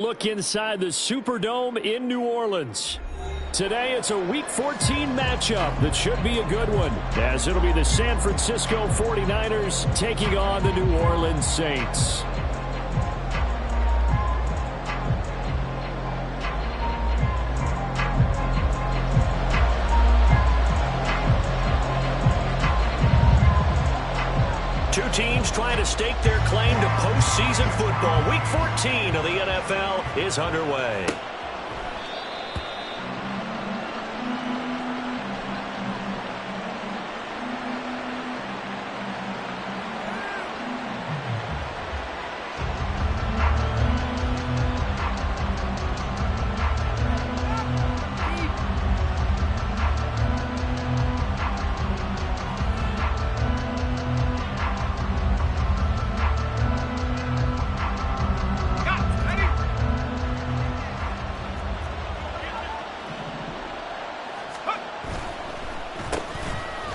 Look inside the Superdome in New Orleans. Today, it's a Week 14 matchup that should be a good one, as it'll be the San Francisco 49ers taking on the New Orleans Saints. Two teams trying to stake their claim to postseason football. Week 14 of the NFL is underway.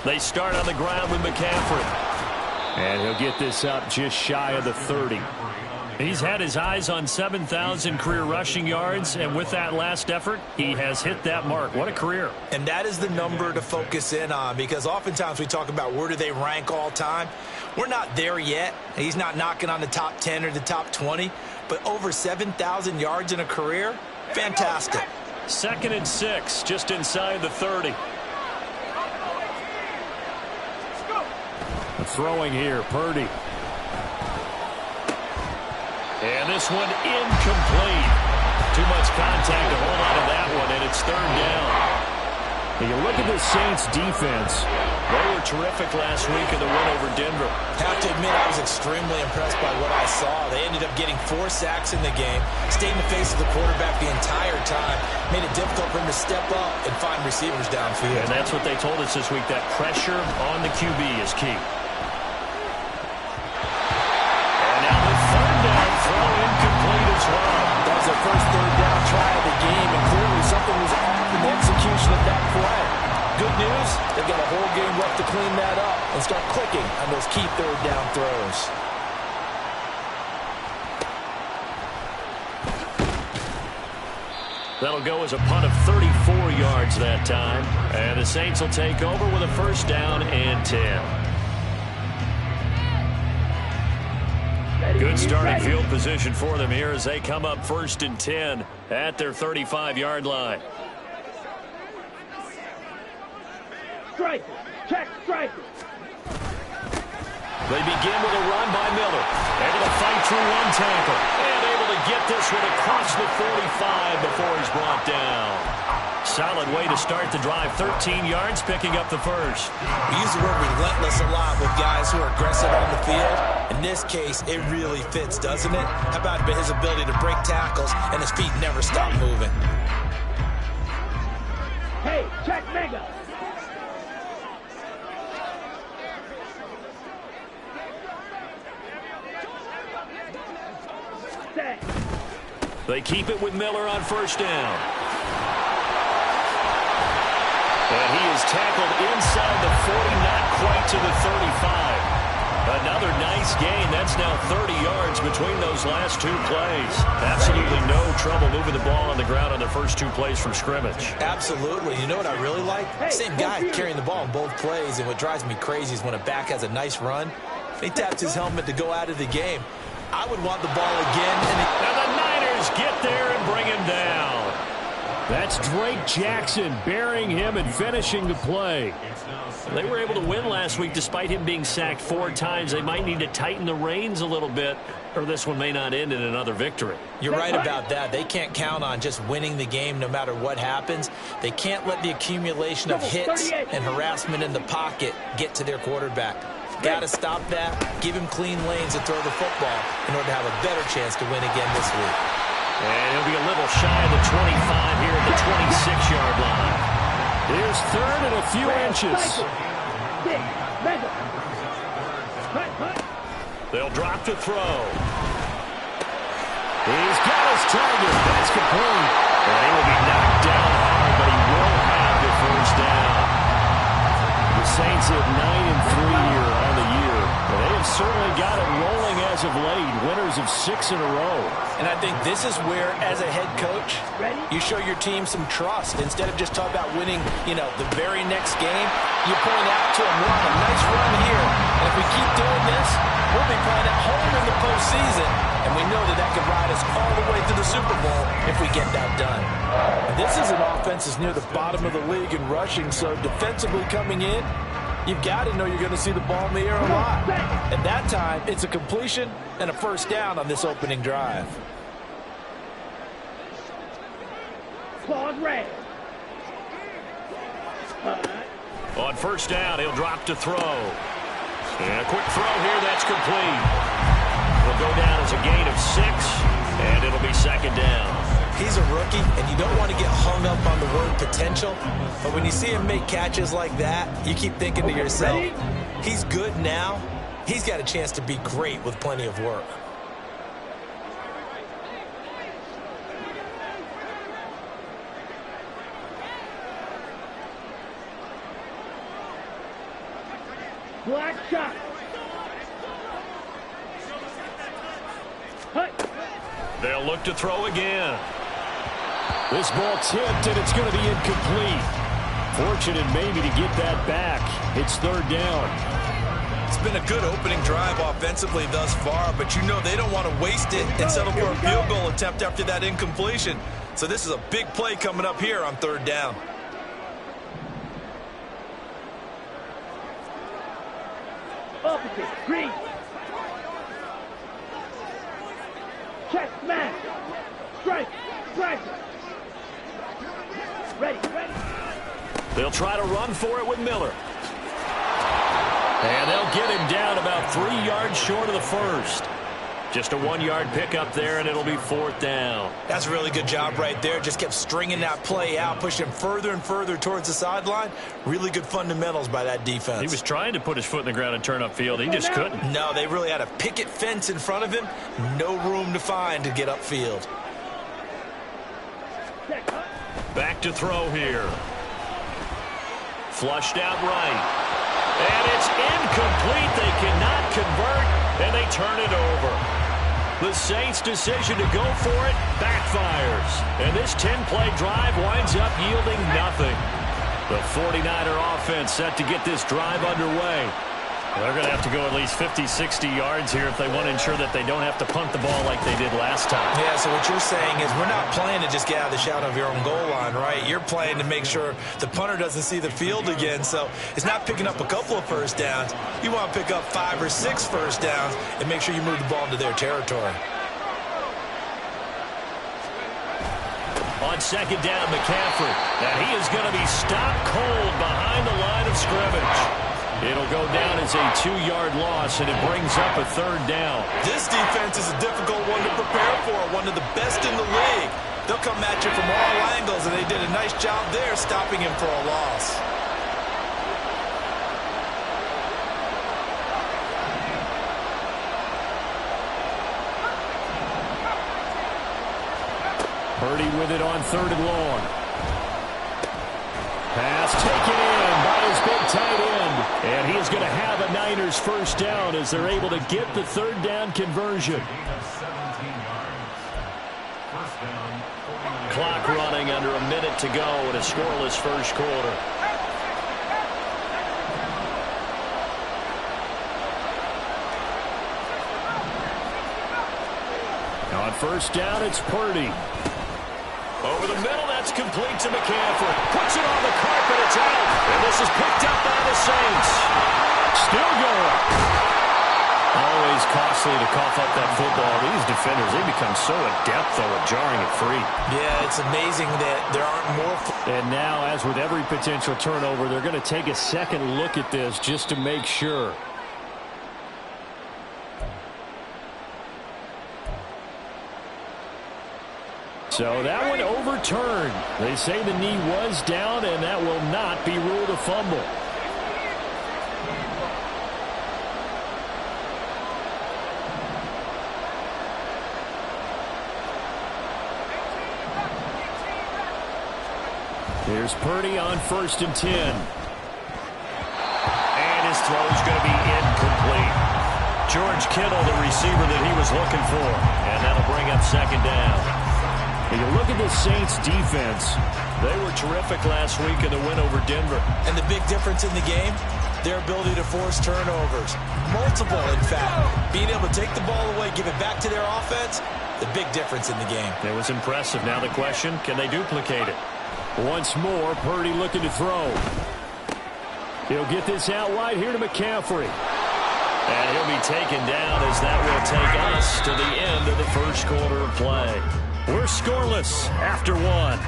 They start on the ground with McCaffrey. And he'll get this up just shy of the 30. He's had his eyes on 7,000 career rushing yards, and with that last effort, he has hit that mark. What a career. And that is the number to focus in on, because oftentimes we talk about where do they rank all time. We're not there yet. He's not knocking on the top 10 or the top 20, but over 7,000 yards in a career, fantastic. 2nd and 6, just inside the 30. Throwing here, Purdy. And this one incomplete. Too much contact to hold on to that one, and it's 3rd down. And you look at the Saints' defense. They were terrific last week in the win over Denver. Have to admit, I was extremely impressed by what I saw. They ended up getting 4 sacks in the game, stayed in the face of the quarterback the entire time, made it difficult for him to step up and find receivers downfield. And that's what they told us this week, that pressure on the QB is key. That was their first 3rd down try of the game, and clearly something was off in the execution of that play. Good news, they've got a whole game left to clean that up and start clicking on those key 3rd down throws. That'll go as a punt of 34 yards that time, and the Saints will take over with a 1st down and 10. Good starting field position for them here as they come up 1st and 10 at their 35-yard line. Strike. Check. Strike. They begin with a run by Miller. Able to fight through one tackle. And able to get this one across the 45 before he's brought down. Solid way to start the drive. 13 yards, picking up the 1st. We use the word relentless a lot with guys who are aggressive on the field. In this case, it really fits, doesn't it? How about his ability to break tackles and his feet never stop moving? Hey, check mega. They keep it with Miller on 1st down. And he is tackled inside the 40, not quite to the 35. Another nice gain. That's now 30 yards between those last 2 plays. Absolutely no trouble moving the ball on the ground on the first 2 plays from scrimmage. Absolutely. You know what I really like? Same guy carrying the ball in both plays, and what drives me crazy is when a back has a nice run, he taps his helmet to go out of the game. I would want the ball again. And the Niners get there and bring him down. That's Drake Jackson burying him and finishing the play. They were able to win last week despite him being sacked 4 times. They might need to tighten the reins a little bit, or this one may not end in another victory. You're right about that. They can't count on just winning the game no matter what happens. They can't let the accumulation of hits and harassment in the pocket get to their quarterback. Got to stop that, give him clean lanes to throw the football in order to have a better chance to win again this week. And he'll be a little shy of the 25 here at the 26-yard line. Here's 3rd and a few inches. They'll drop to throw. He's got his target. That's complete. And he will be knocked down hard, but he will have the 1st down. The Saints at 9-3 here on the year. But they have certainly got it rolling as as of late, winners of 6 in a row. And I think this is where, as a head coach, you show your team some trust. Instead of just talking about winning, the very next game, you point out to them, we're on a nice run here. And if we keep doing this, we'll be playing at home in the postseason. And we know that could ride us all the way to the Super Bowl if we get that done. And this is an offense that's near the bottom of the league in rushing, so defensively coming in, you've got to know you're going to see the ball in the air a lot. At that time, it's a completion and a first down on this opening drive. Claws red. On first down, he'll drop to throw. And a quick throw here, that's complete. It'll go down as a gain of 6, and it'll be second down. He's a rookie, and you don't want to get hung up on the word potential. But when you see him make catches like that, you keep thinking to yourself, he's good now. He's got a chance to be great with plenty of work. Black shot. They'll look to throw again. This ball tipped, and it's going to be incomplete. Fortunate maybe to get that back. It's third down. It's been a good opening drive offensively thus far, but they don't want to waste it and settle for a field goal attempt after that incompletion. So this is a big play coming up here on third down. Opposite, green. Check, smash. Strike, strike. Ready. They'll try to run for it with Miller. And they'll get him down about 3 yards short of the first. Just a 1-yard pickup there, and it'll be fourth down. That's a really good job right there. Just kept stringing that play out, pushing him further and further towards the sideline. Really good fundamentals by that defense. He was trying to put his foot in the ground and turn upfield. He just couldn't. No, they really had a picket fence in front of him. No room to find to get upfield. Back to throw here. Flushed out right. And it's incomplete. They cannot convert, and they turn it over. The Saints' decision to go for it backfires. And this 10-play drive winds up yielding nothing. The 49er offense set to get this drive underway. They're going to have to go at least 50, 60 yards here if they want to ensure that they don't have to punt the ball like they did last time. Yeah, so what you're saying is we're not playing to just get out of the shadow of your own goal line, right? You're playing to make sure the punter doesn't see the field again. So it's not picking up a couple of first downs. You want to pick up 5 or 6 first downs and make sure you move the ball into their territory. On second down, McCaffrey. And he is going to be stopped cold behind the line of scrimmage. It'll go down as a 2-yard loss, and it brings up a third down. This defense is a difficult one to prepare for, one of the best in the league. They'll come at you from all angles, and they did a nice job there stopping him for a loss. Purdy with it on third and long. Pass taken in by his big tight end. And he is going to have a Niners first down as they're able to get the third down conversion. Clock running under a minute to go in a scoreless first quarter. On first down, it's Purdy. Over the middle, that's complete to McCaffrey. Puts it on the carpet, it's out. And this is picked up by the Saints. Still going. Always costly to cough up that football. These defenders, they become so adept, though, at jarring it free. Yeah, it's amazing that there aren't more. And now, as with every potential turnover, they're going to take a second look at this just to make sure. So that one overturned. They say the knee was down, and that will not be ruled a fumble. Here's Purdy on 1st and 10. And his throw is going to be incomplete. George Kittle, the receiver that he was looking for. And that'll bring up second down. And you look at the Saints defense. They were terrific last week in the win over Denver. And the big difference in the game, their ability to force turnovers. Multiple, in fact. Being able to take the ball away, give it back to their offense, the big difference in the game. It was impressive. Now the question, can they duplicate it? Once more, Purdy looking to throw. He'll get this out wide here to McCaffrey. And he'll be taken down as that will take us to the end of the first quarter of play. We're scoreless after one.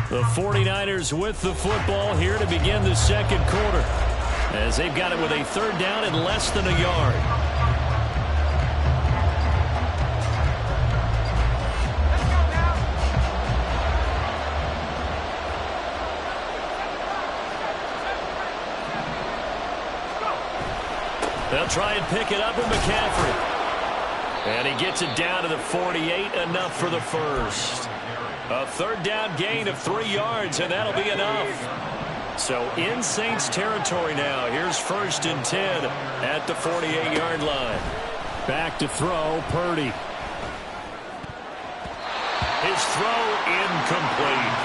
The 49ers with the football here to begin the second quarter, as they've got it with a third down and less than a yard. They'll try and pick it up with McCaffrey. And he gets it down to the 48, enough for the first. A third down gain of 3 yards, and that'll be enough. So in Saints territory now. Here's 1st and 10 at the 48-yard line. Back to throw, Purdy. His throw incomplete.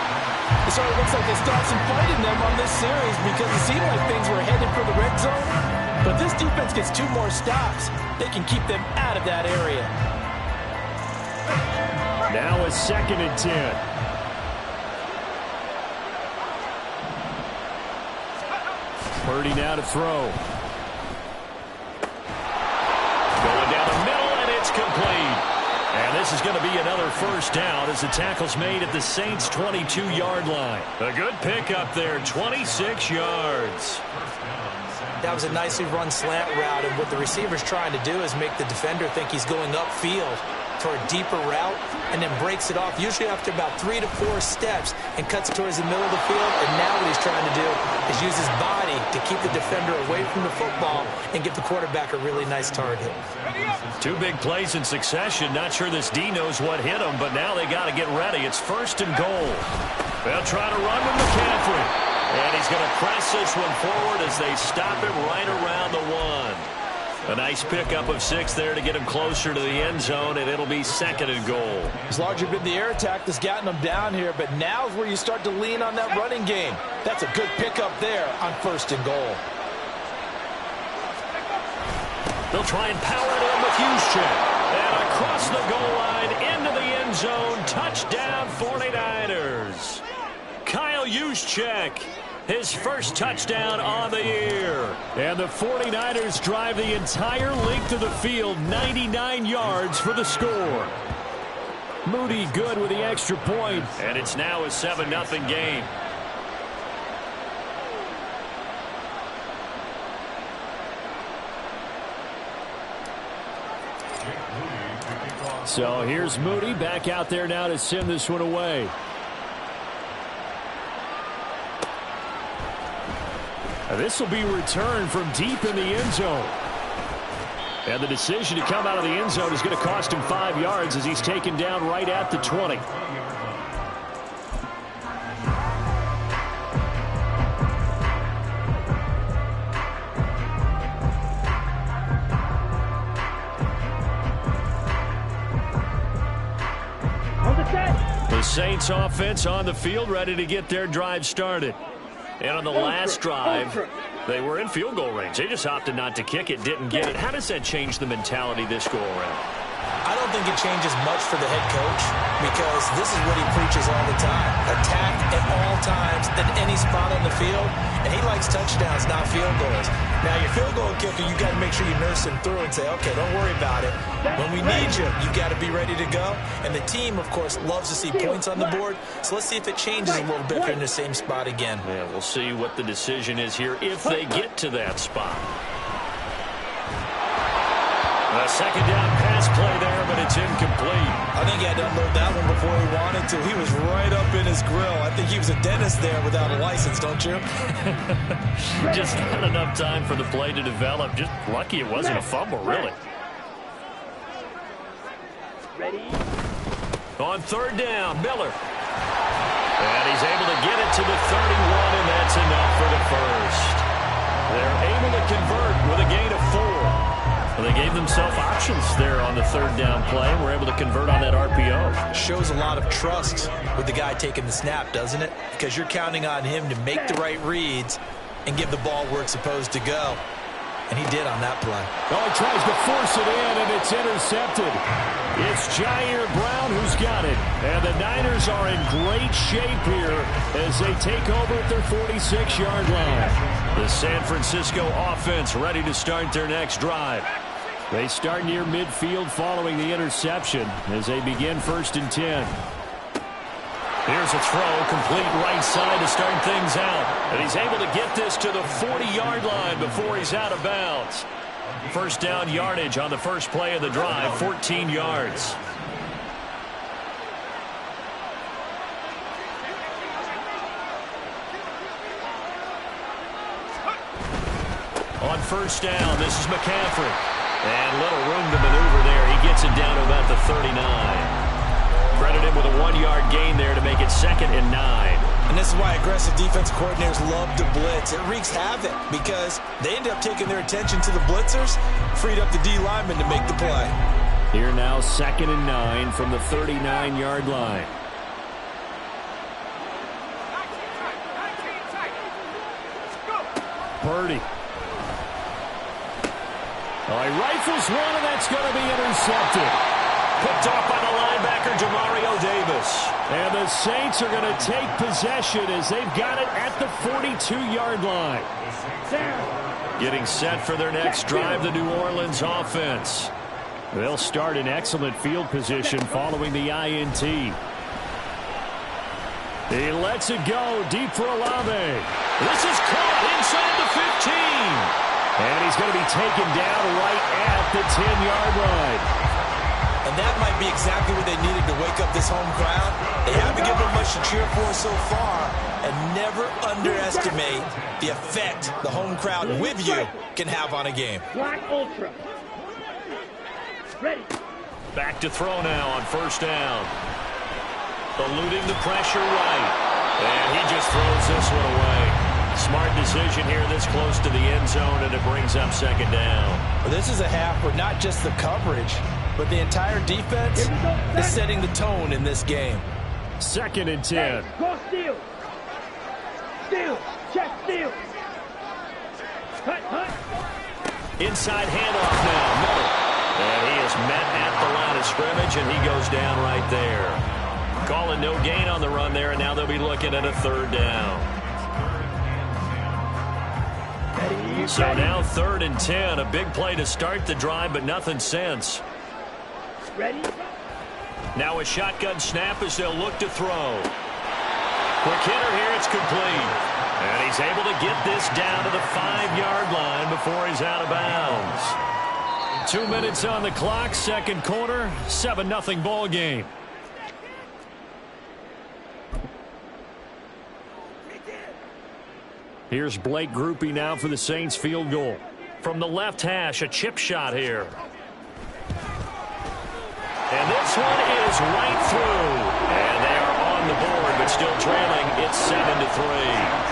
It sort of looks like they start some fight in them on this series because it seemed like things were headed for the red zone. But this defense gets 2 more stops. They can keep them out of that area. Now a 2nd and 10. Purdy now to throw. Going down the middle, and it's complete. And this is going to be another first down as the tackle's made at the Saints' 22-yard line. A good pickup there, 26 yards. That was a nicely run slant route, and what the receiver's trying to do is make the defender think he's going upfield for a deeper route, and then breaks it off, usually after about 3 to 4 steps, and cuts towards the middle of the field. And now what he's trying to do is use his body to keep the defender away from the football and give the quarterback a really nice target. 2 big plays in succession. Not sure this D knows what hit him, but now they got to get ready. It's 1st and goal. They'll try to run with McCaffrey. And he's going to press this one forward as they stop him right around the 1. A nice pickup of 6 there to get him closer to the end zone, and it'll be 2nd and goal. It's largely been the air attack that's gotten them down here, but now's where you start to lean on that running game. That's a good pickup there on 1st and goal. They'll try and power it in with Juszczyk. And across the goal line into the end zone. Touchdown 49ers. Kyle Juszczyk, his first touchdown on the year. And the 49ers drive the entire length of the field, 99 yards for the score. Moody good with the extra point. And it's now a 7-0 game. So here's Moody back out there now to send this one away. This will be returned from deep in the end zone. And the decision to come out of the end zone is going to cost him 5 yards as he's taken down right at the 20. The Saints offense on the field, ready to get their drive started. And on the last drive, they were in field goal range. They just opted not to kick it, didn't get it. How does that change the mentality this go around? I don't think it changes much for the head coach because this is what he preaches all the time. Attack at all times at any spot on the field, and he likes touchdowns, not field goals. Now, your field goal kicker, you got to make sure you nurse him through and say, okay, don't worry about it. When we need you, you got to be ready to go. And the team, of course, loves to see points on the board. So let's see if it changes a little bit if they're in the same spot again. Yeah, we'll see what the decision is here if they get to that spot. A second down pass play there, but it's incomplete. I think he had to unload that one before he wanted to. He was right up in his grill. I think he was a dentist there without a license, don't you? Just not enough time for the play to develop. Just lucky it wasn't a fumble, really. Ready? On third down, Miller. And he's able to get it to the 31, and that's enough for the first. They're able to convert with a gain of 4. Well, they gave themselves options there on the third down play. We're able to convert on that RPO. Shows a lot of trust with the guy taking the snap, doesn't it? Because you're counting on him to make the right reads and give the ball where it's supposed to go. And he did on that play. Oh, he tries to force it in, and it's intercepted. It's Jair Brown who's got it. And the Niners are in great shape here as they take over at their 46-yard line. The San Francisco offense ready to start their next drive. They start near midfield following the interception as they begin 1st and 10. Here's a throw, complete right side to start things out. And he's able to get this to the 40-yard line before he's out of bounds. First down yardage on the first play of the drive, 14 yards. On first down, this is McCaffrey. And little room to maneuver there. He gets it down to about the 39. Credit him with a 1-yard gain there to make it 2nd and 9. And this is why aggressive defense coordinators love to blitz. It wreaks havoc because they end up taking their attention to the blitzers, freed up the D lineman to make the play. Here now 2nd and 9 from the 39-yard line. Purdy. Oh, he rifles one, and that's going to be intercepted. Picked off by the linebacker, Demario Davis. And the Saints are going to take possession as they've got it at the 42-yard line. Getting set for their next drive, the New Orleans offense. They'll start in excellent field position following the INT. He lets it go deep for Olave. This is caught inside the 15. And he's going to be taken down right at the 10-yard line. And that might be exactly what they needed to wake up this home crowd. They haven't given them much to cheer for so far. And never underestimate the effect the home crowd with you can have on a game. Black Ultra. Ready. Back to throw now on first down. Eluding the pressure right. And he just throws this one away. Smart decision here this close to the end zone, and it brings up 2nd down. Well, this is a half where not just the coverage, but the entire defense is setting the tone in this game. 2nd and 10. Hey, cross steal. Steal. Check steal. Hut, hut. Inside handoff now. Miller. And he is met at the line of scrimmage, and he goes down right there. Calling no gain on the run there, and now they'll be looking at a 3rd down. So now 3rd and 10. A big play to start the drive, but nothing since. Ready? Now a shotgun snap as they'll look to throw. Quick hitter here, it's complete. And he's able to get this down to the 5-yard line before he's out of bounds. 2 minutes on the clock, 2nd quarter, 7-0 ball game. Here's Blake Groupie now for the Saints field goal. From the left hash, a chip shot here. And this one is right through. And they are on the board, but still trailing. It's 7-3.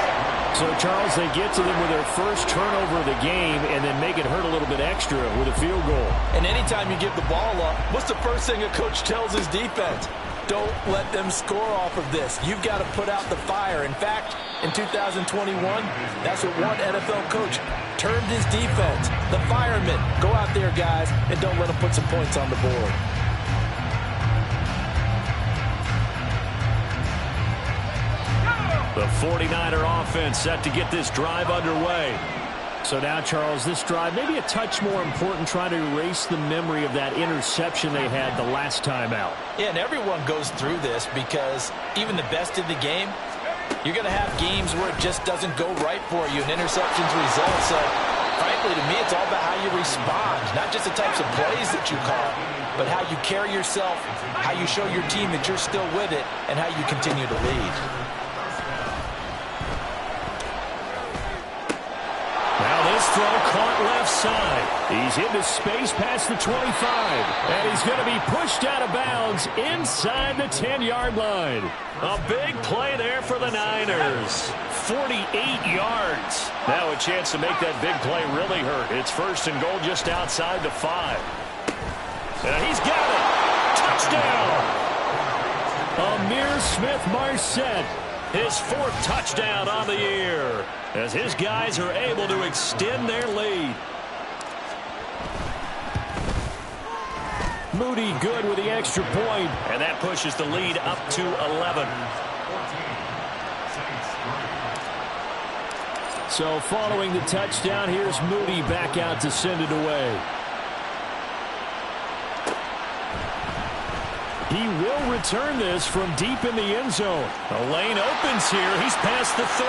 So, Charles, they get to them with their first turnover of the game and then make it hurt a little bit extra with a field goal. And anytime you give the ball up, what's the first thing a coach tells his defense? Don't let them score off of this. You've got to put out the fire. In fact, in 2021, that's what one NFL coach termed his defense. The firemen. Go out there, guys, and don't let them put some points on the board. The 49er offense set to get this drive underway. So now, Charles, this drive maybe a touch more important, trying to erase the memory of that interception they had the last time out. Yeah, and everyone goes through this because even the best in the game, you're going to have games where it just doesn't go right for you, and interceptions result. So, frankly, to me, it's all about how you respond, not just the types of plays that you call, but how you carry yourself, how you show your team that you're still with it, and how you continue to lead. Now this throw caught left side. He's into space past the 25. And he's going to be pushed out of bounds inside the 10-yard line. A big play there for the Niners. 48 yards. Now a chance to make that big play really hurt. It's first and goal just outside the 5. And he's got it. Touchdown. Amir Smith-Marset, his 4th touchdown on the year, as his guys are able to extend their lead. Moody good with the extra point, and that pushes the lead up to 11. So following the touchdown, here's Moody back out to send it away. He will return this from deep in the end zone. A lane opens here. He's past the 30.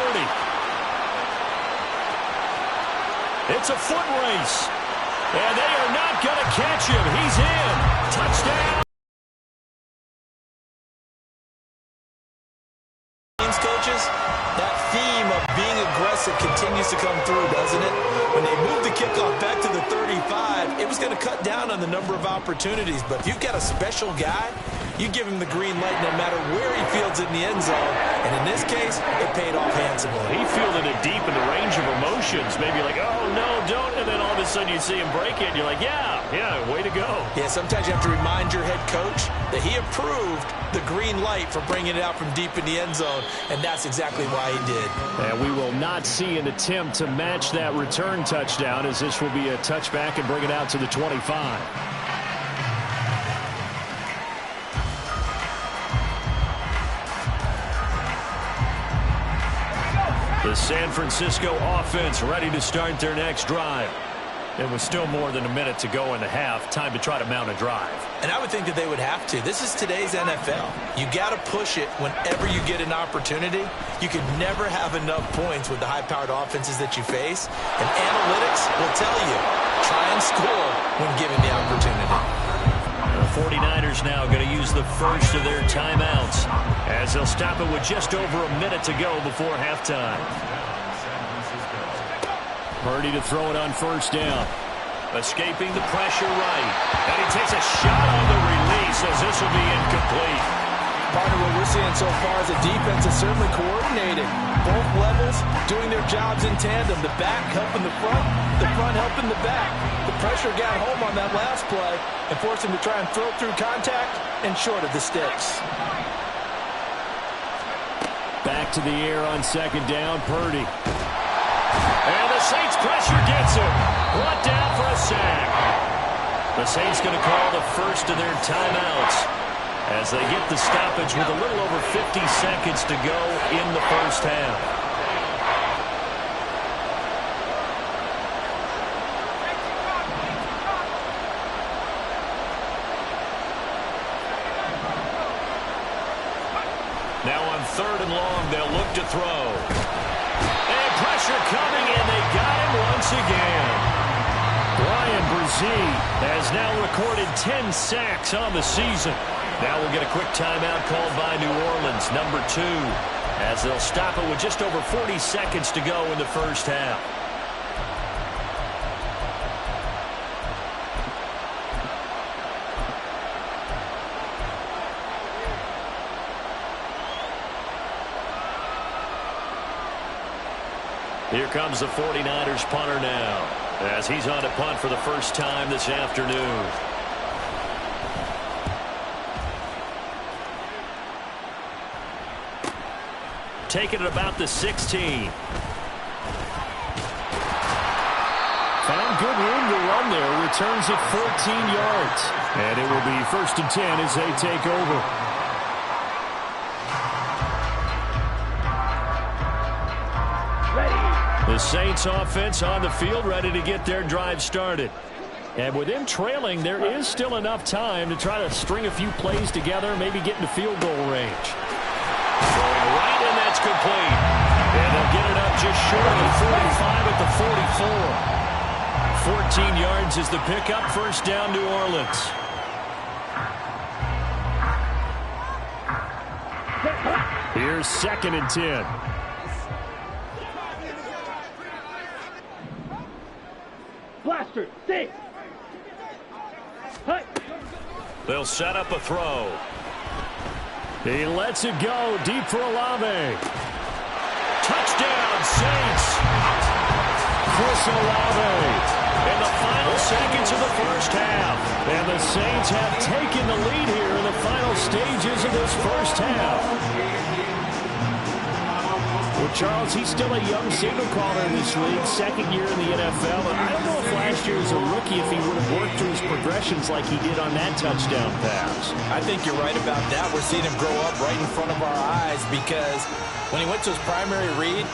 It's a foot race. And they are not going to catch him. He's in. Touchdown. Coaches, that theme of being aggressive continues to come through, doesn't it? When they moved the kickoff back to the 35, it was going to cut down on the number of opportunities. But if you've got a special guy, you give him the green light no matter where he fields it in the end zone. And in this case, it paid off handsomely. He fielded it deep in the range of emotions. Maybe like, oh, no, don't. And then all of a sudden you see him break it. And you're like, yeah, way to go. Yeah, sometimes you have to remind your head coach that he approved the green light for bringing it out from deep in the end zone. And that's exactly why he did. And we will not see an attempt to match that return touchdown, as this will be a touchback and bring it out to the 25. The San Francisco offense ready to start their next drive. It was still more than a minute to go in the half. Time to try to mount a drive. And I would think that they would have to. This is today's NFL. You got to push it whenever you get an opportunity. You could never have enough points with the high-powered offenses that you face. And analytics will tell you, try and score when given the opportunity. The 49ers now going to use the first of their timeouts, as they'll stop it with just over a minute to go before halftime. Purdy to throw it on first down. Escaping the pressure right. And he takes a shot on the release, as this will be incomplete. Partner, what we're seeing so far is the defense is certainly coordinated. Both levels doing their jobs in tandem. The back helping the front helping the back. The pressure got home on that last play and forced him to try and throw through contact and short of the sticks. Back to the air on second down, Purdy. And the Saints pressure gets him. Brought down for a sack. The Saints going to call the first of their timeouts as they get the stoppage with a little over 50 seconds to go in the first half. Now on 3rd and long, they'll look to throw. And pressure coming, and they got him once again. Brian Brzee has now recorded 10 sacks on the season. Now we'll get a quick timeout called by New Orleans, number 2, as they'll stop it with just over 40 seconds to go in the first half. Here comes the 49ers punter now, as he's on to punt for the first time this afternoon. Taking it about the 16. Found good room to run there. Returns it 14 yards. And it will be 1st and 10 as they take over. The Saints offense on the field, ready to get their drive started. And with them trailing, there is still enough time to try to string a few plays together, maybe get into field goal range. Throwing right, and that's complete. And they'll get it up just short of the 45 at the 44. 14 yards is the pickup. First down, New Orleans. Here's 2nd and 10. Ultra, stay. Hut. They'll set up a throw. He lets it go deep for Olave. Touchdown, Saints. Chris Olave in the final seconds of the first half. And the Saints have taken the lead here in the final stages of this first half. Well, Charles, he's still a young signal caller in this league, second year in the NFL. And I don't know if last year as a rookie, if he would have worked through his progressions like he did on that touchdown pass. I think you're right about that. We're seeing him grow up right in front of our eyes because when he went to his primary read,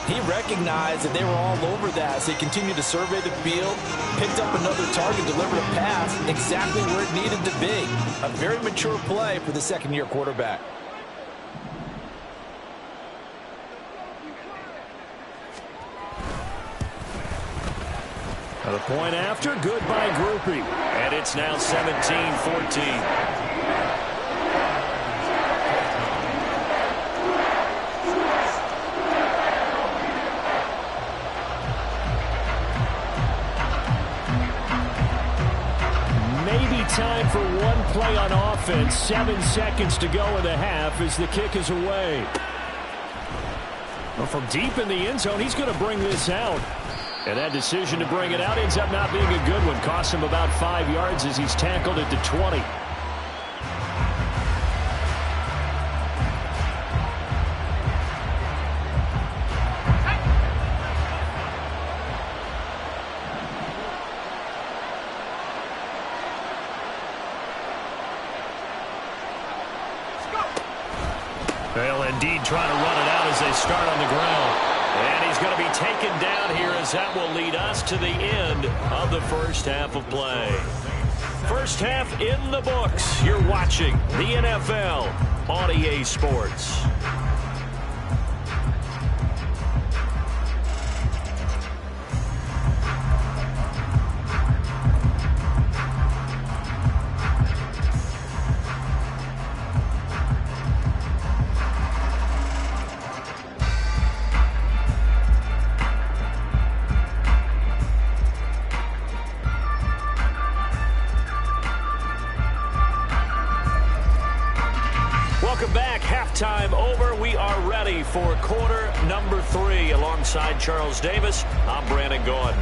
he recognized that they were all over that. So he continued to survey the field, picked up another target, delivered a pass exactly where it needed to be. A very mature play for the second-year quarterback. The point after, good by Groupie. And it's now 17-14. Time for one play on offense. 7 seconds to go in the half as the kick is away. Well, from deep in the end zone, he's going to bring this out. And that decision to bring it out ends up not being a good one. Costs him about 5 yards as he's tackled at the 20. They'll indeed try to run it out as they start on the ground. And he's going to be taken down here as that will lead us to the end of the first half of play. First half in the books. You're watching the NFL on EA Sports. Time over. We are ready for quarter number 3. Alongside Charles Davis, I'm Brandon Gordon.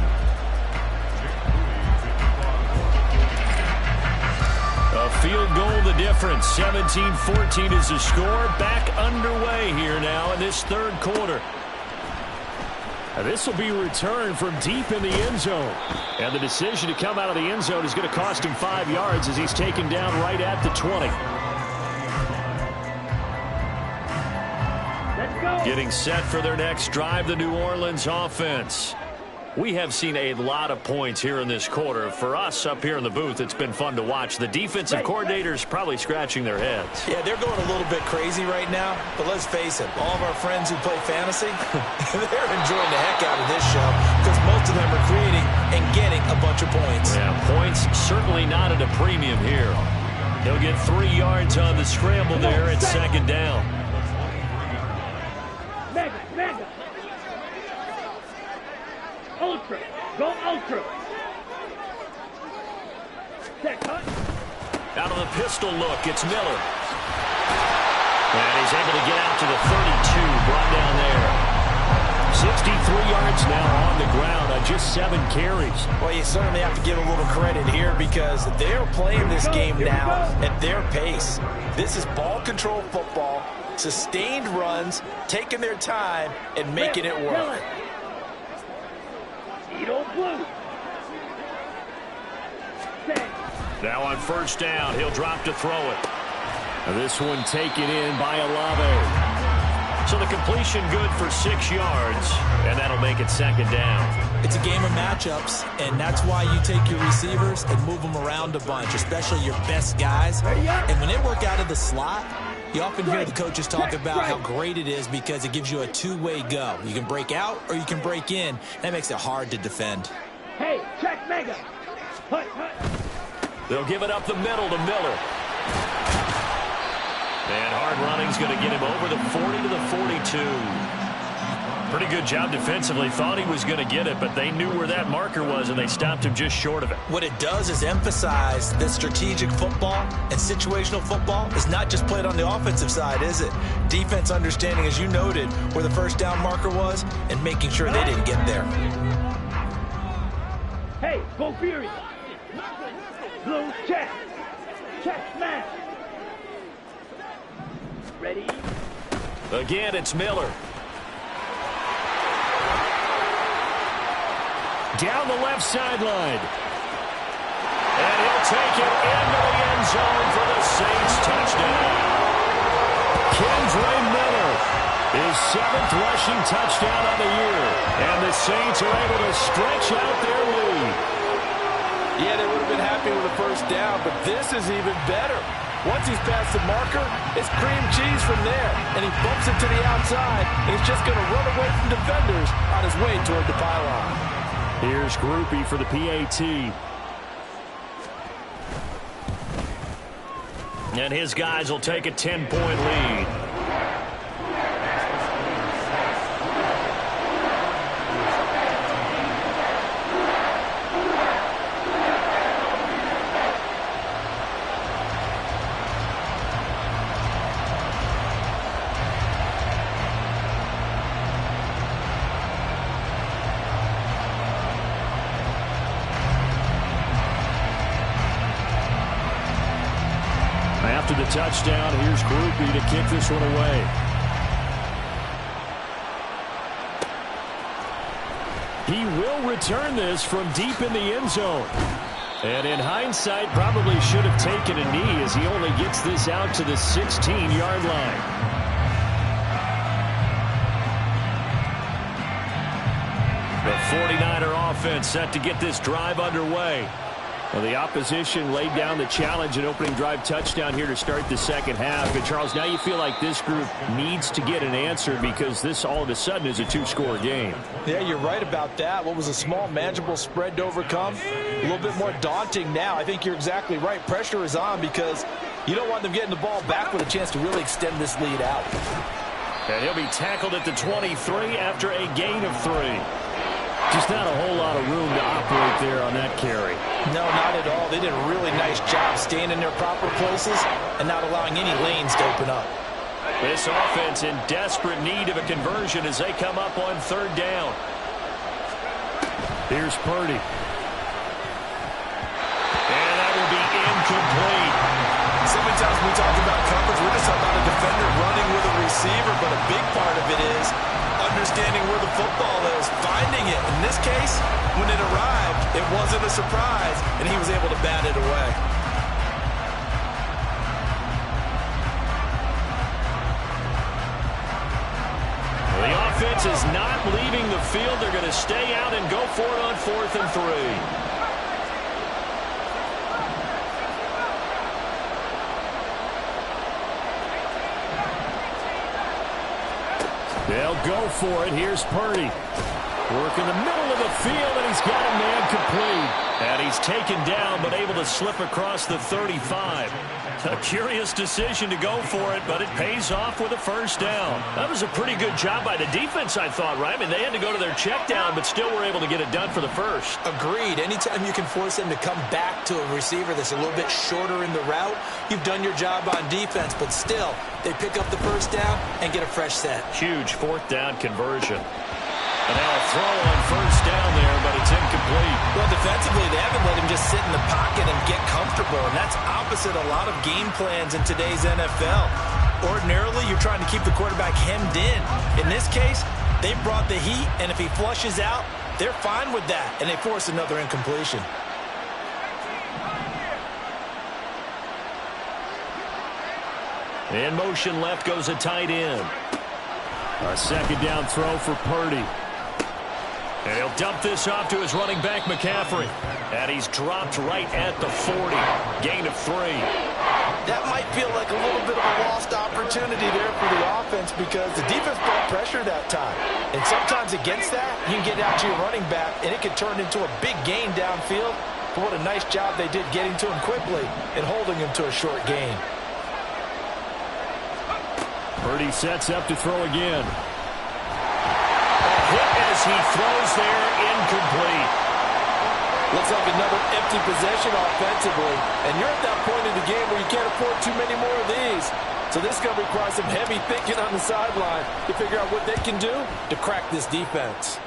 A field goal the difference. 17-14 is the score. Back underway here now in this third quarter. This will be returned from deep in the end zone. And the decision to come out of the end zone is going to cost him 5 yards as he's taken down right at the 20. Getting set for their next drive, the New Orleans offense. We have seen a lot of points here in this quarter. For us up here in the booth, it's been fun to watch. The defensive coordinators probably scratching their heads. Yeah, they're going a little bit crazy right now. But let's face it, all of our friends who play fantasy, they're enjoying the heck out of this show because most of them are creating and getting a bunch of points. Yeah, points certainly not at a premium here. He'll get 3 yards on the scramble there at second down. Mega. Ultra. Go ultra. Set, cut. Out of the pistol look, it's Miller. And he's able to get out to the 32, brought down there. 63 yards now on the ground on just 7 carries. Well, you certainly have to give a little credit here because they're playing this game now at their pace. This is ball control football. Sustained runs, taking their time, and making it work. Now on first down, he'll drop to throw it. This one taken in by Olave. So the completion good for 6 yards, and that'll make it second down. It's a game of matchups, and that's why you take your receivers and move them around a bunch, especially your best guys. And when they work out of the slot, you often hear the coaches talk about how great it is because it gives you a two-way go. You can break out or you can break in. That makes it hard to defend. Hey, check Mega. Hut. They'll give it up the middle to Miller. And hard running's going to get him over the 40 to the 42. Pretty good job defensively. Thought he was going to get it, but they knew where that marker was, and they stopped him just short of it. What it does is emphasize that strategic football and situational football is not just played on the offensive side, is it? Defense understanding, as you noted, where the first down marker was and making sure they didn't get there. Hey, go Fury. Blue, check. Check, smash. Ready? Again, it's Miller. Down the left sideline. And he'll take it into the end zone for the Saints touchdown. Kendre Miller, his 7th rushing touchdown of the year. And the Saints are able to stretch out their lead. Yeah, they would have been happy with the first down, but this is even better. Once he's past the marker, it's cream cheese from there. And he bumps it to the outside, and he's just going to run away from defenders on his way toward the pylon. Here's Groupie for the PAT. And his guys will take a 10-point lead. After the touchdown, here's Groupie to kick this one away. He will return this from deep in the end zone. And in hindsight, probably should have taken a knee as he only gets this out to the 16-yard line. The 49er offense set to get this drive underway. Well, the opposition laid down the challenge and opening drive touchdown here to start the second half. And, Charles, now you feel like this group needs to get an answer because this all of a sudden is a 2-score game. Yeah, you're right about that. What was a small, manageable spread to overcome? A little bit more daunting now. I think you're exactly right. Pressure is on because you don't want them getting the ball back with a chance to really extend this lead out. And he'll be tackled at the 23 after a gain of 3. Just not a whole lot of room to operate there on that carry. No, not at all. They did a really nice job staying in their proper places and not allowing any lanes to open up. This offense in desperate need of a conversion as they come up on 3rd down. Here's Purdy. And that will be incomplete. So many times when we talk about coverage, we're just talking about a defender running with a receiver, but a big part of it is understanding where the football is, finding it. In this case, when it arrived, it wasn't a surprise, and he was able to bat it away. The offense is not leaving the field. They're going to stay out and go for it on 4th and 3. They'll go for it. Here's Purdy. Work in the middle of the field, and he's got a man complete. And he's taken down, but able to slip across the 35. A curious decision to go for it, but it pays off with a 1st down. That was a pretty good job by the defense, I thought, right? I mean, they had to go to their check down, but still were able to get it done for the 1st. Agreed. Anytime you can force them to come back to a receiver that's a little bit shorter in the route, you've done your job on defense, but still, they pick up the 1st down and get a fresh set. Huge 4th down conversion. And now a throw on 1st down there, but it's incomplete. Well, defensively, they haven't let him just sit in the pocket and get comfortable, and that's opposite a lot of game plans in today's NFL. Ordinarily, you're trying to keep the quarterback hemmed in. In this case, they brought the heat, and if he flushes out, they're fine with that, and they force another incompletion. In motion left goes a tight end. A 2nd down throw for Purdy. And he'll dump this off to his running back, McCaffrey. And he's dropped right at the 40. Gain of 3. That might feel like a little bit of a lost opportunity there for the offense because the defense brought pressure that time. And sometimes against that, you can get out to your running back, and it could turn into a big gain downfield. But what a nice job they did getting to him quickly and holding him to a short gain. Purdy sets up to throw again. hit as he throws there, incomplete. Looks like another empty possession offensively. And you're at that point in the game where you can't afford too many more of these. So this is going to require some heavy thinking on the sideline to figure out what they can do to crack this defense.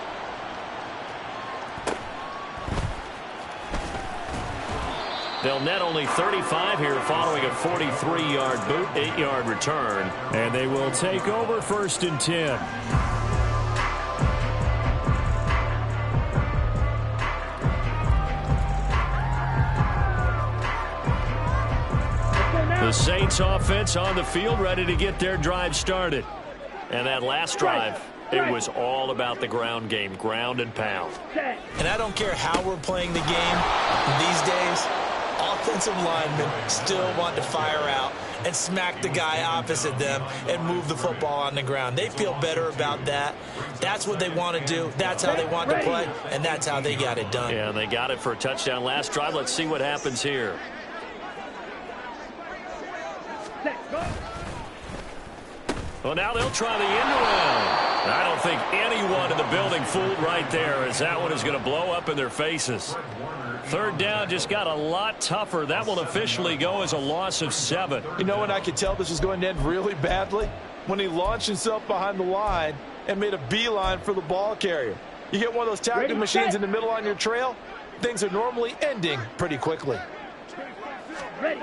They'll net only 35 here following a 43-yard boot, 8-yard return. And they will take over 1st and 10. The Saints offense on the field, ready to get their drive started. And that last drive, it was all about the ground game, ground and pound. And I don't care how we're playing the game these days, offensive linemen still want to fire out and smack the guy opposite them and move the football on the ground. They feel better about that. That's what they want to do. That's how they want to play, and that's how they got it done. Yeah, they got it for a touchdown last drive. Let's see what happens here. Well, now they'll try the end around. I don't think anyone in the building fooled right there, as that one is going to blow up in their faces. 3rd down just got a lot tougher. That will officially go as a loss of 7. You know when I could tell this was going to end really badly? When he launched himself behind the line and made a beeline for the ball carrier. You get one of those tackling machines in the middle on your trail, things are normally ending pretty quickly. Ready.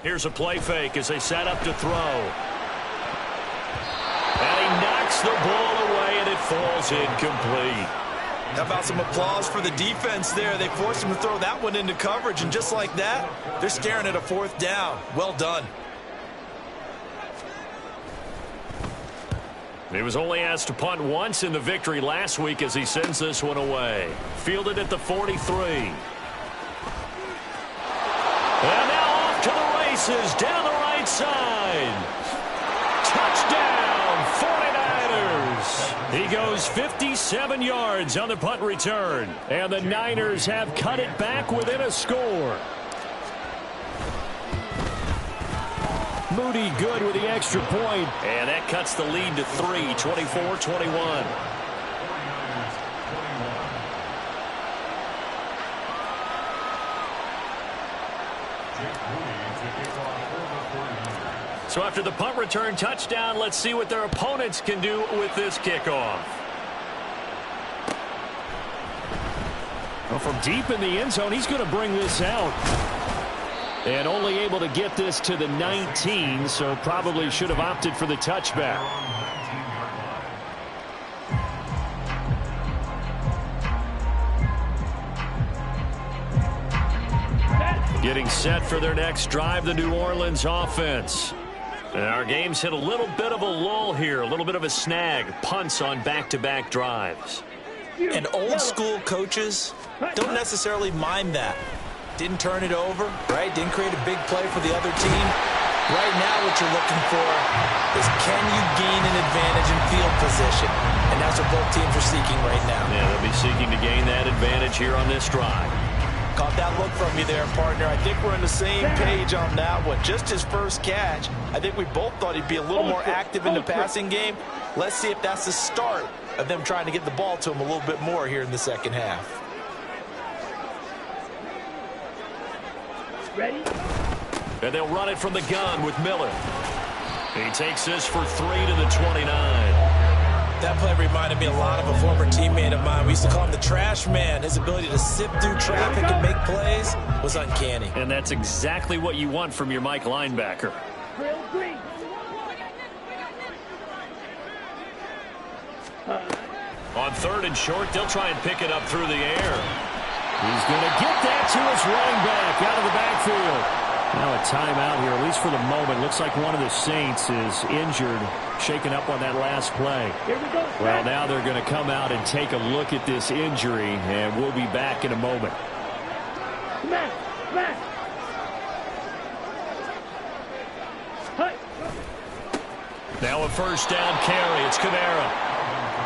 Here's a play fake as they set up to throw. And he knocks the ball away, and it falls incomplete. How about some applause for the defense there? They forced him to throw that one into coverage, and just like that, they're staring at a 4th down. Well done. He was only asked to punt once in the victory last week as he sends this one away. Fielded at the 43. And now off to the races down the right side. Touchdown, 49ers. He goes 57 yards on the punt return. And the Niners have cut it back within a score. Moody good with the extra point. And that cuts the lead to 3, 24-21. So after the punt return touchdown, let's see what their opponents can do with this kickoff. Well, from deep in the end zone, he's going to bring this out. And only able to get this to the 19, so probably should have opted for the touchback. Getting set for their next drive, the New Orleans offense. And our game's hit a little bit of a lull here, a little bit of a snag. Punts on back-to-back drives. And old-school coaches don't necessarily mind that. Didn't turn it over, right? Didn't create a big play for the other team. Right now what you're looking for is can you gain an advantage in field position? And that's what both teams are seeking right now. Yeah, they'll be seeking to gain that advantage here on this drive. Caught that look from you there, partner. I think we're on the same page on that one. Just his first catch. I think we both thought he'd be a little more active in the passing game. Let's see if that's the start of them trying to get the ball to him a little bit more here in the second half. Ready? And they'll run it from the gun with Miller. He takes this for 3 to the 29. That play reminded me a lot of a former teammate of mine. We used to call him the trash man. His ability to sift through traffic and make plays was uncanny. And that's exactly what you want from your Mike linebacker. Drill green. On 3rd and short, they'll try and pick it up through the air. He's going to get that to his running back out of the backfield. Now a timeout here, at least for the moment. Looks like one of the Saints is injured, shaken up on that last play. Here we go. Well, now they're going to come out and take a look at this injury, and we'll be back in a moment. Smash, smash. Hut. Now a first down carry. It's Kamara.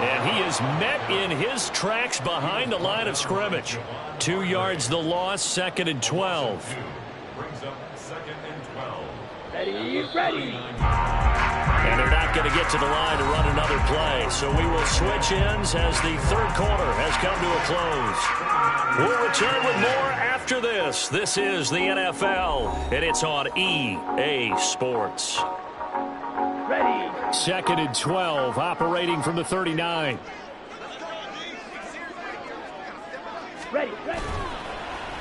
And he is met in his tracks behind the line of scrimmage. 2 yards the loss, 2nd and 12. Ready, ready. And And they're not going to get to the line to run another play. So we will switch ends as the third quarter has come to a close. We'll return with more after this. This is the NFL, and it's on EA Sports. Ready. 2nd and 12, operating from the 39. Ready.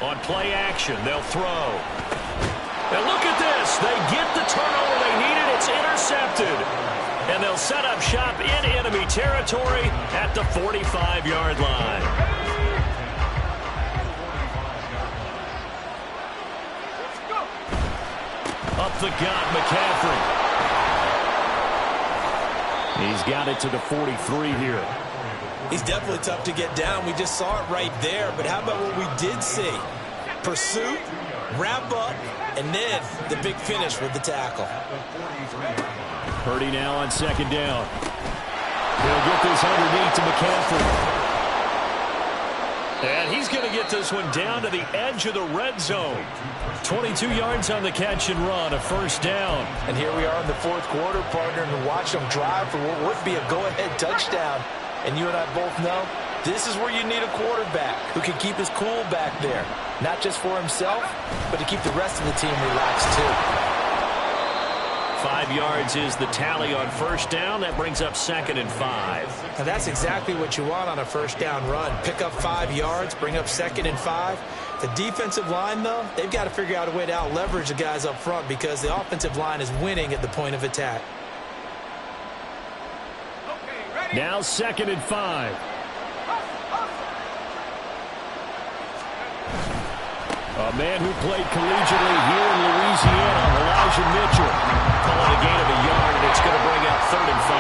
On play action, they'll throw. And look at this. They get the turnover they needed. It's intercepted. And they'll set up shop in enemy territory at the 45-yard line. Up the gut, McCaffrey. He's got it to the 43 here. He's definitely tough to get down. We just saw it right there. But how about what we did see? Pursuit, wrap up, and then the big finish with the tackle. Purdy now on 2nd down. He'll get this underneath to McCaffrey. And he's going to get this one down to the edge of the red zone. 22 yards on the catch and run, a 1st down. And here we are in the 4th quarter, partner, and watch them drive for what would be a go-ahead touchdown. And you and I both know this is where you need a quarterback who can keep his cool back there. Not just for himself, but to keep the rest of the team relaxed too. 5 yards is the tally on 1st down. That brings up 2nd and 5. Now that's exactly what you want on a 1st down run. Pick up 5 yards, bring up 2nd and 5. The defensive line, though, they've got to figure out a way to out-leverage the guys up front because the offensive line is winning at the point of attack. Now 2nd and 5. A man who played collegiately here in Louisiana, Elijah Mitchell. Calling a gain of a yard, and it's going to bring out 3rd and 5.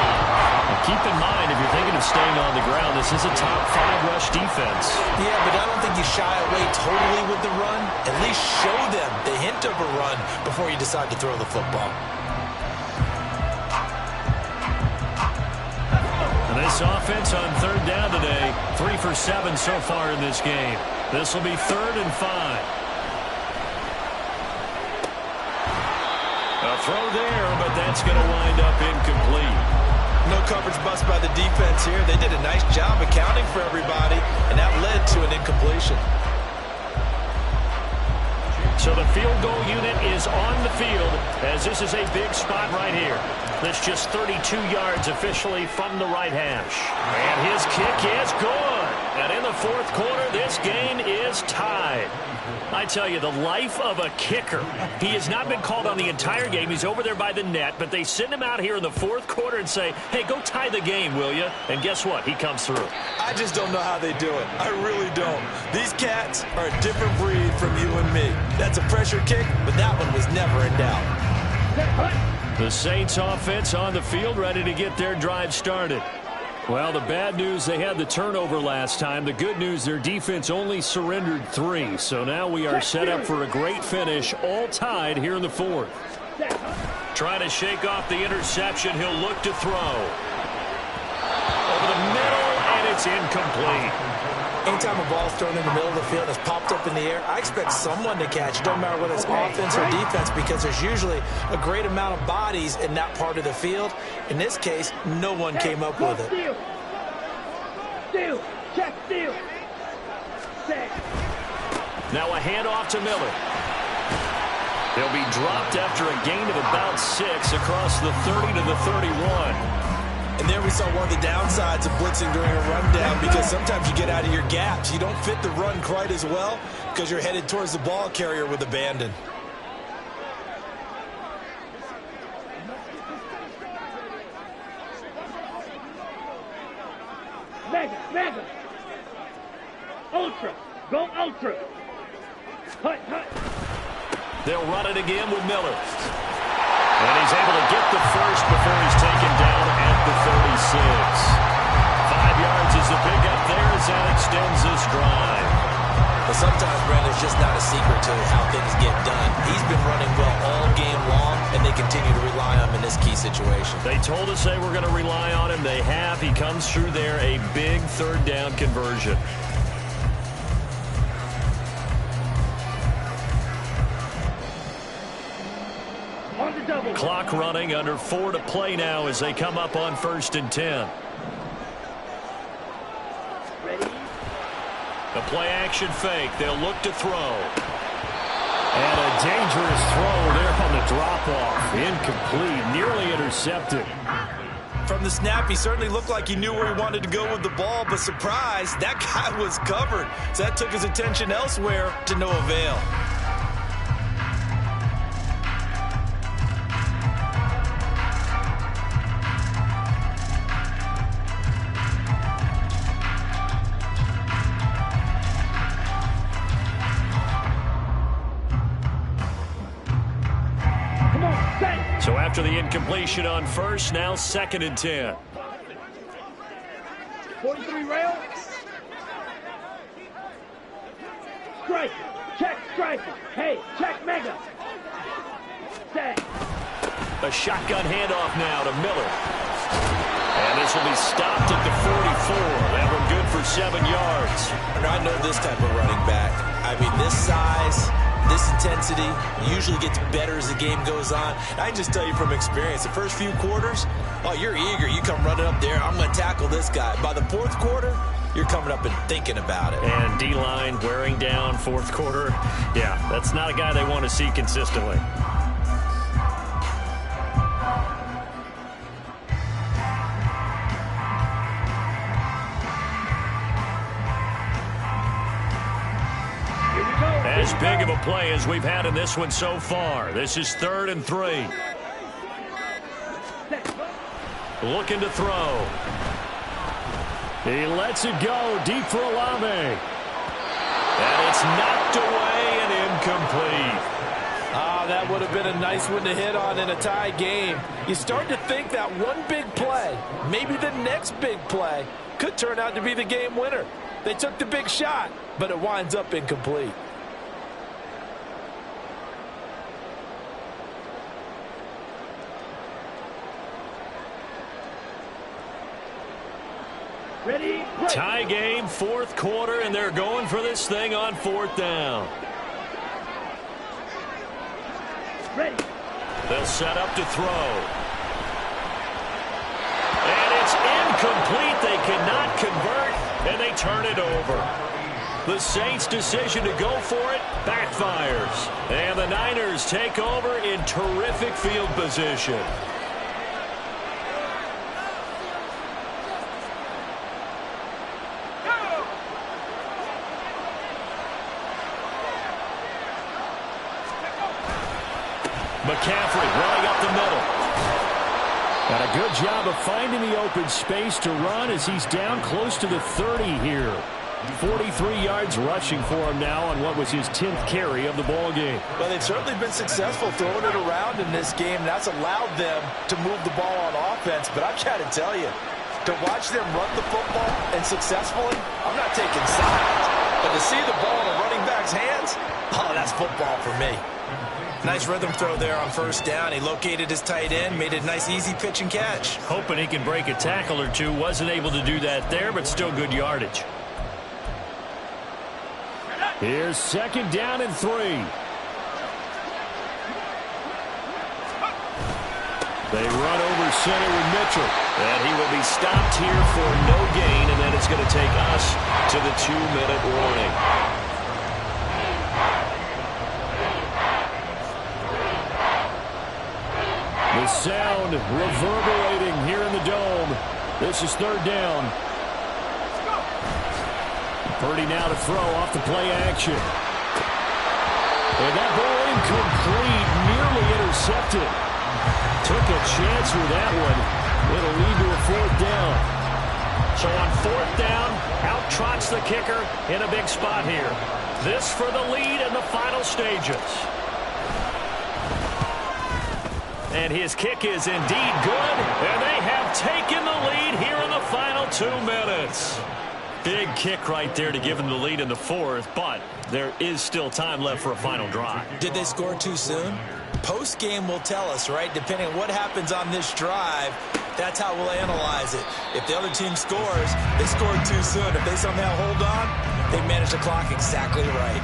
Now keep in mind, if you're thinking of staying on the ground, this is a top 5 rush defense. Yeah, but I don't think you shy away totally with the run. At least show them the hint of a run before you decide to throw the football. And this offense on 3rd down today, 3 for 7 so far in this game. This will be 3rd and 5. A throw there, but that's going to wind up incomplete. No coverage bust by the defense here. They did a nice job accounting for everybody, and that led to an incompletion. So the field goal unit is on the field as this is a big spot right here. That's just 32 yards officially from the right hash. And his kick is good. And in the 4th quarter, this game is tied. I tell you, the life of a kicker. He has not been called on the entire game. He's over there by the net, but they send him out here in the 4th quarter and say, hey, go tie the game, will you? And guess what? He comes through. I just don't know how they do it. I really don't. These cats are a different breed from you and me. That's a pressure kick, but that one was never in doubt. The Saints offense on the field, ready to get their drive started. Well, the bad news, they had the turnover last time. The good news, their defense only surrendered 3. So now we are set up for a great finish, all tied here in the 4th. Trying to shake off the interception. He'll look to throw. Over the middle, and it's incomplete. Anytime a ball's thrown in the middle of the field and it's popped up in the air, I expect someone to catch. It doesn't matter whether it's offense or defense because there's usually a great amount of bodies in that part of the field. In this case, no one came up with it. Steal. Check steal. Now a handoff to Miller. He'll be dropped after a gain of about 6 across the 30 to the 31. And there we saw one of the downsides of blitzing during a rundown because sometimes you get out of your gaps. You don't fit the run quite as well because you're headed towards the ball carrier with abandon. Mega. Ultra. Go ultra. Hut. They'll run it again with Miller. And he's able to get the first before he's taken down at the 36. 5 yards is the pickup there as that extends this drive. But sometimes, Brandon, it's just not a secret to how things get done. He's been running well all game long, and they continue to rely on him in this key situation. They told us they were going to rely on him. They have. He comes through there, a big 3rd down conversion. On the double. Clock running, under 4 to play now as they come up on 1st and 10. Ready? The play action fake. They'll look to throw. And a dangerous throw there on the drop-off. Incomplete, nearly intercepted. From the snap, he certainly looked like he knew where he wanted to go with the ball, but surprise, that guy was covered. So that took his attention elsewhere to no avail. So after the incompletion on 1st, now 2nd and 10. 43 rail. Striker. Check striker. Hey, check mega. Set. A shotgun handoff now to Miller. And this will be stopped at the 44. That one good for 7 yards. I know this type of running back. I mean, this size, this intensity usually gets better as the game goes on. I can just tell you from experience, the first few quarters, oh, you're eager. You come running up there, I'm going to tackle this guy. By the 4th quarter, you're coming up and thinking about it. And D-line wearing down 4th quarter. Yeah, that's not a guy they want to see consistently. As big of a play as we've had in this one so far. This is 3rd and 3. Looking to throw. He lets it go deep for Olave. And it's knocked away and incomplete. Ah, that would have been a nice one to hit on in a tie game. You start to think that one big play, maybe the next big play, could turn out to be the game winner. They took the big shot, but it winds up incomplete. Ready? Tie game, 4th quarter, and they're going for this thing on 4th down. Ready. They'll set up to throw. And it's incomplete. They cannot convert, and they turn it over. The Saints' decision to go for it backfires. And the Niners take over in terrific field position. McCaffrey running up the middle. And a good job of finding the open space to run as he's down close to the 30 here. 43 yards rushing for him now on what was his 10th carry of the ball game. Well, they've certainly been successful throwing it around in this game. That's allowed them to move the ball on offense. But I've got to tell you, to watch them run the football and successfully, I'm not taking sides. But to see the ball in a running back's hands, oh, that's football for me. Nice rhythm throw there on 1st down. He located his tight end, made it a nice, easy pitch and catch. Hoping he can break a tackle or two. Wasn't able to do that there, but still good yardage. Here's 2nd down and 3. They run over center with Mitchell. And he will be stopped here for no gain, and then it's going to take us to the 2-minute warning. The sound reverberating here in the dome. This is 3rd down. Purdy now to throw off the play action. And that ball incomplete, nearly intercepted. Took a chance with that one. It'll lead to a 4th down. So on 4th down, out trots the kicker in a big spot here. This for the lead in the final stages. And his kick is indeed good, and they have taken the lead here in the final 2 minutes. Big kick right there to give them the lead in the 4th, but there is still time left for a final drive. Did they score too soon? Post-game will tell us, right? Depending on what happens on this drive, that's how we'll analyze it. If the other team scores, they scored too soon. If they somehow hold on, they manage the clock exactly right.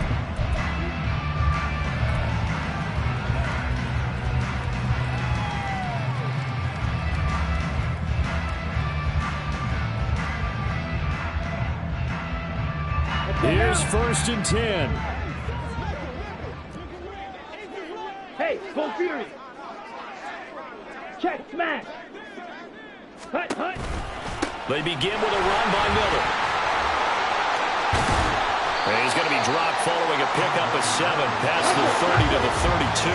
Here's 1st and 10. Hey, full fury. Check, smash. Hut, hut. They begin with a run by Miller. And he's going to be dropped following a pickup of 7 past the 30 to the 32.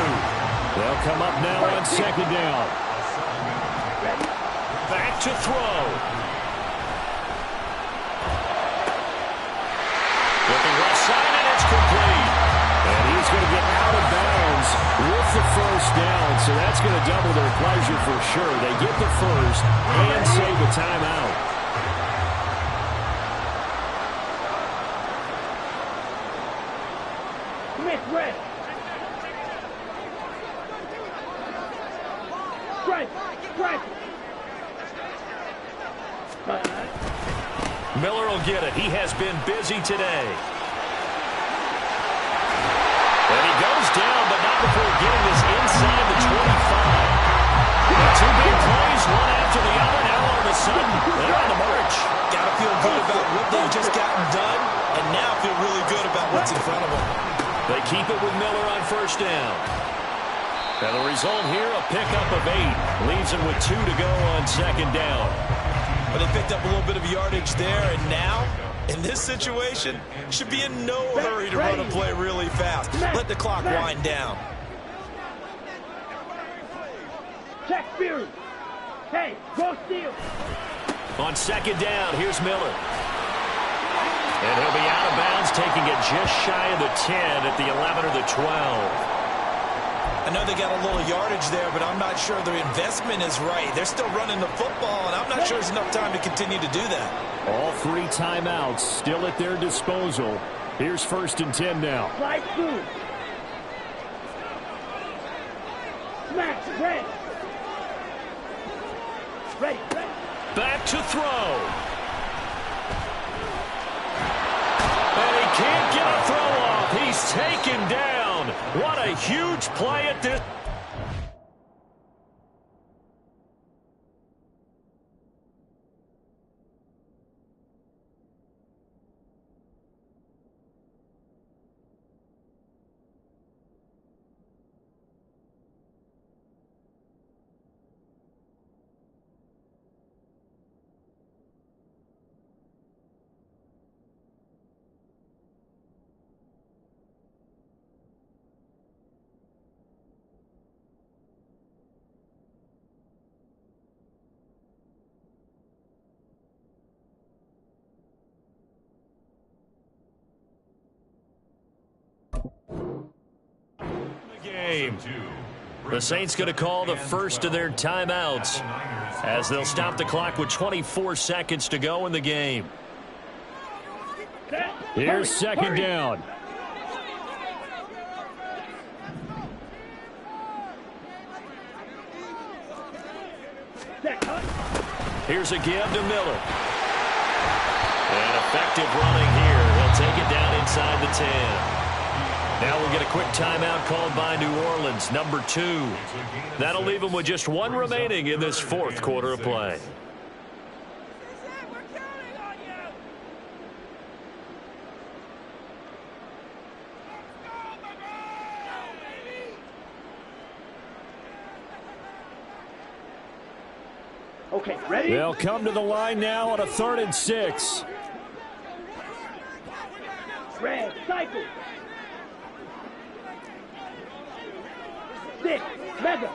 They'll come up now on 2nd down. Back to throw. Looking left side, and it's complete. And he's going to get out of bounds with the 1st down, so that's going to double their pleasure for sure. They get the 1st and save a timeout. Smith, red. Strike, strike. Miller will get it. He has been busy today. And he goes down, but not before getting this inside the 25. Two big plays, one after the other. Now all of a sudden, they're on the march. Got to feel good about what they've just gotten done, and now feel really good about what's in front of them. They keep it with Miller on 1st down. And the result here, a pickup of 8. Leaves him with 2 to go on 2nd down. But they picked up a little bit of yardage there, and now, in this situation, should be in no hurry to run a play really fast. Let the clock wind down. Check, fury. Hey, go steal. On 2nd down, here's Miller. And he'll be out of bounds, taking it just shy of the 10 at the 11 or the 12. I know they got a little yardage there, but I'm not sure their investment is right. They're still running the football, and I'm not sure there's enough time to continue to do that. All 3 timeouts still at their disposal. Here's 1st and 10 now. Slide through. Smash, red. Ready, ready. Back to throw. And he can't get a throw off. He's taken down. What a huge play at this. Game. The Saints going to call the first of their timeouts as they'll stop the clock with 24 seconds to go in the game. Here's 2nd down. Here's a give to Miller. And effective running here. He'll take it down inside the 10. Now we'll get a quick timeout called by New Orleans, number 2. That'll leave them with just 1 remaining in this 4th quarter of play. Okay, ready? They'll come to the line now on a 3rd and 6. Red, cycle. 6, mega.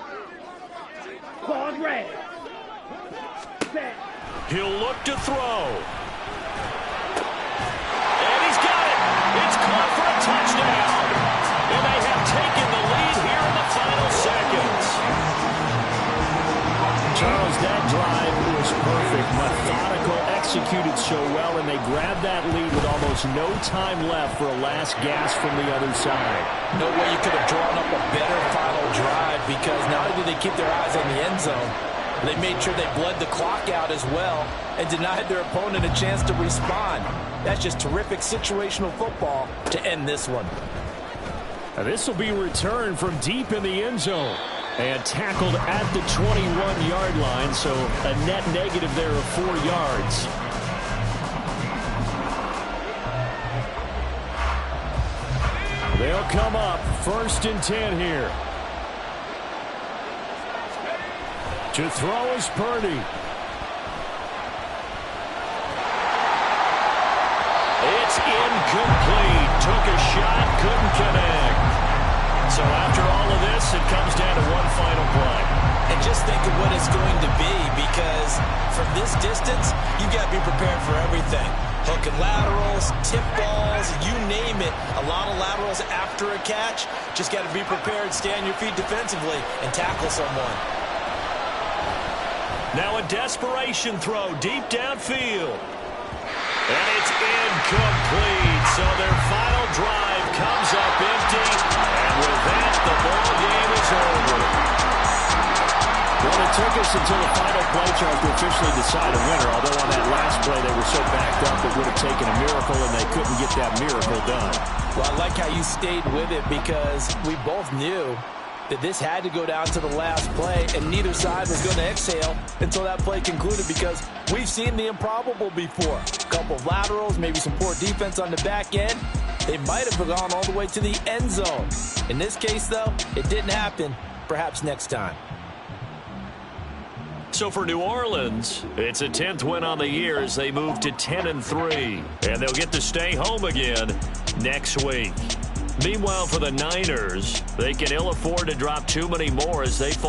Quad red. Set. He'll look to throw. And he's got it. It's caught for a touchdown. And they have taken the lead here in the final seconds. Charles, that drive was perfect. Methodical, executed so well, and they grabbed that lead with almost no time left for a last gasp from the other side. No way you could have drawn up a better final drive, because not only did they keep their eyes on the end zone, they made sure they bled the clock out as well and denied their opponent a chance to respond. That's just terrific situational football to end this one. Now this will be returned from deep in the end zone and tackled at the 21-yard line, so a net negative there of 4 yards. They'll come up 1st and 10 here. To throw is Purdy. It's incomplete. Took a shot, couldn't connect. So after all of this, it comes down to one final play. And just think of what it's going to be, because from this distance, you've got to be prepared for everything. Hook and laterals, tip balls, you name it. A lot of laterals after a catch. Just got to be prepared, stay on your feet defensively, and tackle someone. Now a desperation throw deep downfield. And it's incomplete. So their final drive comes up empty. And with that, the ball game is over. Well, it took us until the final play charge to officially decide a winner. Although on that last play they were so backed up it would have taken a miracle, and they couldn't get that miracle done. Well, I like how you stayed with it, because we both knew that this had to go down to the last play, and neither side was going to exhale until that play concluded, because we've seen the improbable before. A couple of laterals, maybe some poor defense on the back end. They might have gone all the way to the end zone. In this case, though, it didn't happen. Perhaps next time. So for New Orleans, it's a 10th win on the year as they move to 10-3. And they'll get to stay home again next week. Meanwhile, for the Niners, they can ill afford to drop too many more as they fall